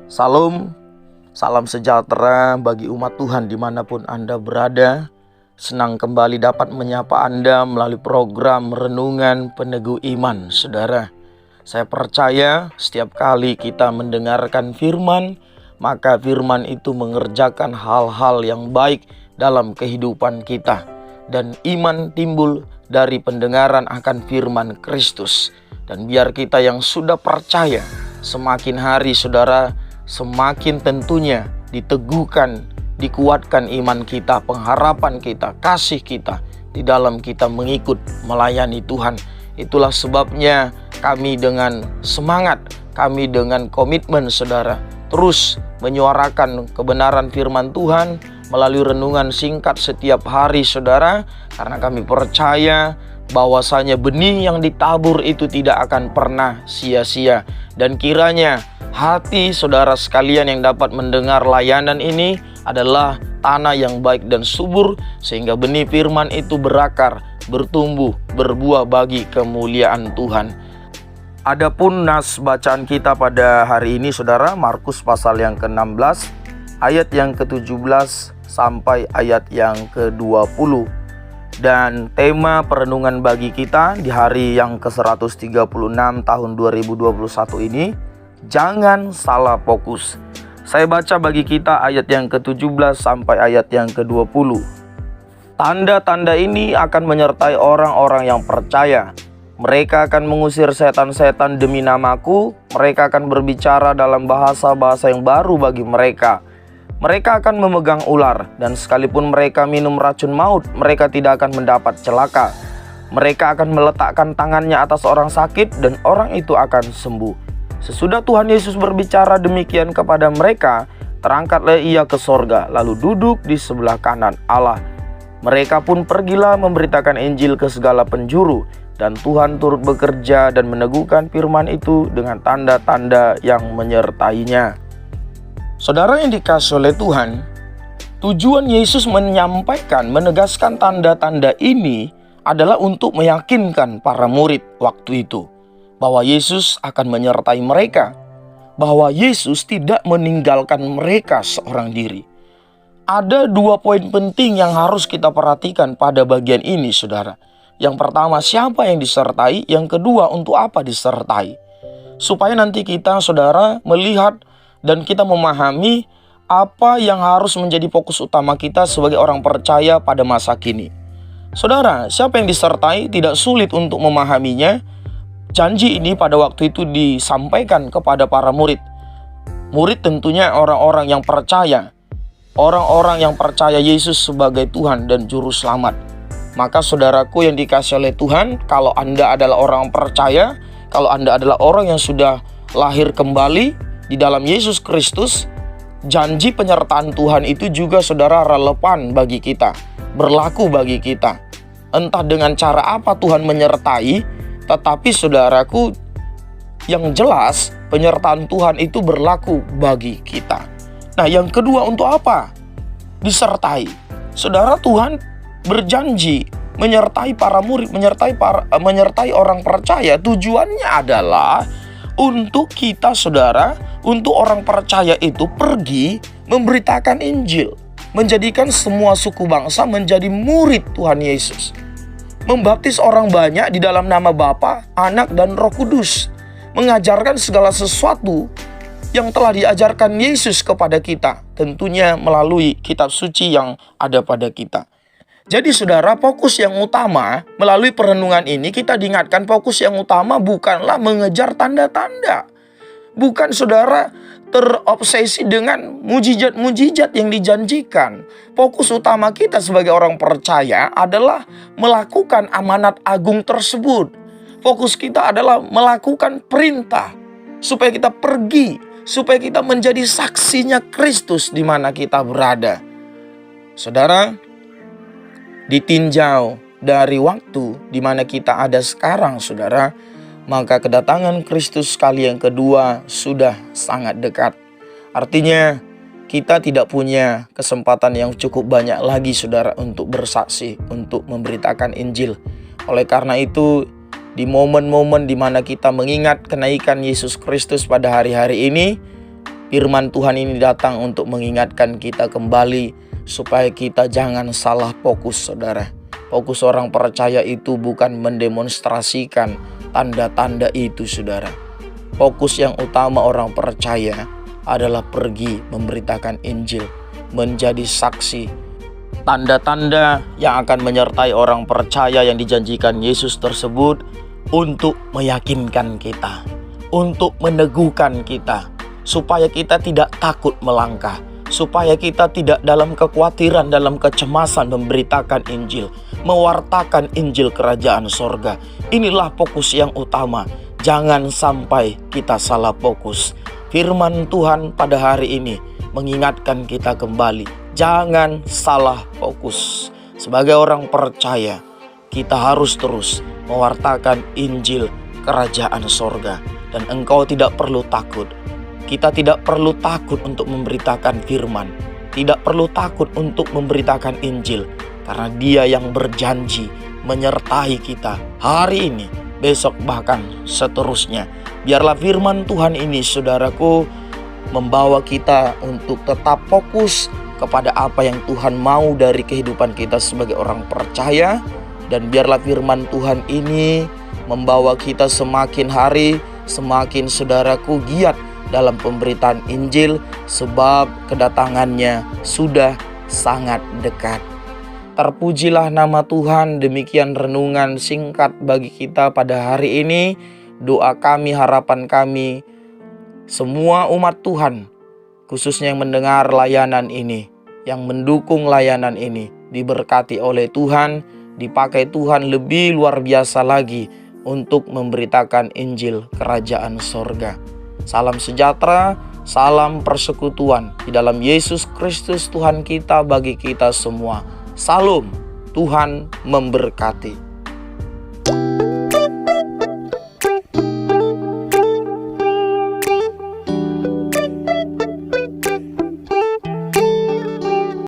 Salam, salam sejahtera bagi umat Tuhan dimanapun Anda berada. Senang kembali dapat menyapa Anda melalui program Renungan Peneguh Iman, saudara. Saya percaya setiap kali kita mendengarkan firman, maka firman itu mengerjakan hal-hal yang baik dalam kehidupan kita. Dan iman timbul dari pendengaran akan firman Kristus. Dan biar kita yang sudah percaya, semakin hari saudara, semakin tentunya diteguhkan, dikuatkan iman kita, pengharapan kita, kasih kita di dalam kita mengikut melayani Tuhan. Itulah sebabnya kami dengan semangat, kami dengan komitmen saudara, terus menyuarakan kebenaran firman Tuhan melalui renungan singkat setiap hari saudara. Karena kami percaya bahwasanya benih yang ditabur itu tidak akan pernah sia-sia. Dan kiranya hati saudara sekalian yang dapat mendengar layanan ini adalah tanah yang baik dan subur, sehingga benih firman itu berakar, bertumbuh, berbuah bagi kemuliaan Tuhan. Adapun nas bacaan kita pada hari ini saudara, Markus pasal yang ke-16 ayat yang ke-17 sampai ayat yang ke-20. Dan tema perenungan bagi kita di hari yang ke-136 tahun 2021 ini, jangan salah fokus. Saya baca bagi kita ayat yang ke-17 sampai ayat yang ke-20. Tanda-tanda ini akan menyertai orang-orang yang percaya. Mereka akan mengusir setan-setan demi namaku. Mereka akan berbicara dalam bahasa-bahasa yang baru bagi mereka. Mereka akan memegang ular, dan sekalipun mereka minum racun maut, mereka tidak akan mendapat celaka. Mereka akan meletakkan tangannya atas orang sakit, dan orang itu akan sembuh. Sesudah Tuhan Yesus berbicara demikian kepada mereka, terangkatlah ia ke sorga, lalu duduk di sebelah kanan Allah. Mereka pun pergilah memberitakan Injil ke segala penjuru, dan Tuhan turut bekerja dan meneguhkan firman itu dengan tanda-tanda yang menyertainya. Saudara yang dikasihi oleh Tuhan, tujuan Yesus menyampaikan, menegaskan tanda-tanda ini adalah untuk meyakinkan para murid waktu itu bahwa Yesus akan menyertai mereka, bahwa Yesus tidak meninggalkan mereka seorang diri. Ada dua poin penting yang harus kita perhatikan pada bagian ini, saudara. Yang pertama, siapa yang disertai? Yang kedua, untuk apa disertai? Supaya nanti kita, saudara, melihat dan kita memahami apa yang harus menjadi fokus utama kita sebagai orang percaya pada masa kini. Saudara, siapa yang disertai tidak sulit untuk memahaminya. Janji ini pada waktu itu disampaikan kepada para murid. Murid tentunya orang-orang yang percaya. Orang-orang yang percaya Yesus sebagai Tuhan dan Juru Selamat. Maka saudaraku yang dikasihi oleh Tuhan, kalau Anda adalah orang percaya, kalau Anda adalah orang yang sudah lahir kembali di dalam Yesus Kristus, janji penyertaan Tuhan itu juga saudara relevan bagi kita, berlaku bagi kita. Entah dengan cara apa Tuhan menyertai, tetapi saudaraku yang jelas penyertaan Tuhan itu berlaku bagi kita. Nah, yang kedua, untuk apa disertai? Saudara, Tuhan berjanji menyertai para murid, menyertai orang percaya. Tujuannya adalah untuk kita, saudara, untuk orang percaya itu pergi memberitakan Injil, menjadikan semua suku bangsa menjadi murid Tuhan Yesus, membaptis orang banyak di dalam nama Bapa, Anak, dan Roh Kudus, mengajarkan segala sesuatu yang telah diajarkan Yesus kepada kita, tentunya melalui kitab suci yang ada pada kita. Jadi saudara, fokus yang utama melalui perenungan ini kita diingatkan, fokus yang utama bukanlah mengejar tanda-tanda. Bukan saudara terobsesi dengan mujizat-mujizat yang dijanjikan. Fokus utama kita sebagai orang percaya adalah melakukan amanat agung tersebut. Fokus kita adalah melakukan perintah supaya kita pergi, supaya kita menjadi saksinya Kristus di mana kita berada. Saudara, ditinjau dari waktu di mana kita ada sekarang, saudara, maka kedatangan Kristus kali yang kedua sudah sangat dekat. Artinya kita tidak punya kesempatan yang cukup banyak lagi, saudara, untuk bersaksi, untuk memberitakan Injil. Oleh karena itu, di momen-momen di mana kita mengingat kenaikan Yesus Kristus pada hari-hari ini, Firman Tuhan ini datang untuk mengingatkan kita kembali supaya kita jangan salah fokus, saudara. Fokus orang percaya itu bukan mendemonstrasikan tanda-tanda itu, saudara. Fokus yang utama orang percaya adalah pergi memberitakan Injil, menjadi saksi. Tanda-tanda yang akan menyertai orang percaya yang dijanjikan Yesus tersebut untuk meyakinkan kita, untuk meneguhkan kita, supaya kita tidak takut melangkah, supaya kita tidak dalam kekhawatiran, dalam kecemasan memberitakan Injil, mewartakan Injil kerajaan sorga. Inilah fokus yang utama. Jangan sampai kita salah fokus. Firman Tuhan pada hari ini mengingatkan kita kembali, jangan salah fokus. Sebagai orang percaya, kita harus terus mewartakan Injil kerajaan sorga. Dan engkau tidak perlu takut. Kita tidak perlu takut untuk memberitakan firman. Tidak perlu takut untuk memberitakan Injil. Karena Dia yang berjanji menyertai kita hari ini, besok, bahkan seterusnya. Biarlah firman Tuhan ini, saudaraku, membawa kita untuk tetap fokus kepada apa yang Tuhan mau dari kehidupan kita sebagai orang percaya. Dan biarlah firman Tuhan ini membawa kita semakin hari, semakin, saudaraku, giat dalam pemberitaan Injil, sebab kedatangannya sudah sangat dekat. Terpujilah nama Tuhan. Demikian renungan singkat bagi kita pada hari ini. Doa kami, harapan kami, semua umat Tuhan, khususnya yang mendengar layanan ini, yang mendukung layanan ini, diberkati oleh Tuhan, dipakai Tuhan lebih luar biasa lagi untuk memberitakan Injil kerajaan sorga. Salam sejahtera, salam persekutuan di dalam Yesus Kristus Tuhan kita bagi kita semua. Salam, Tuhan memberkati.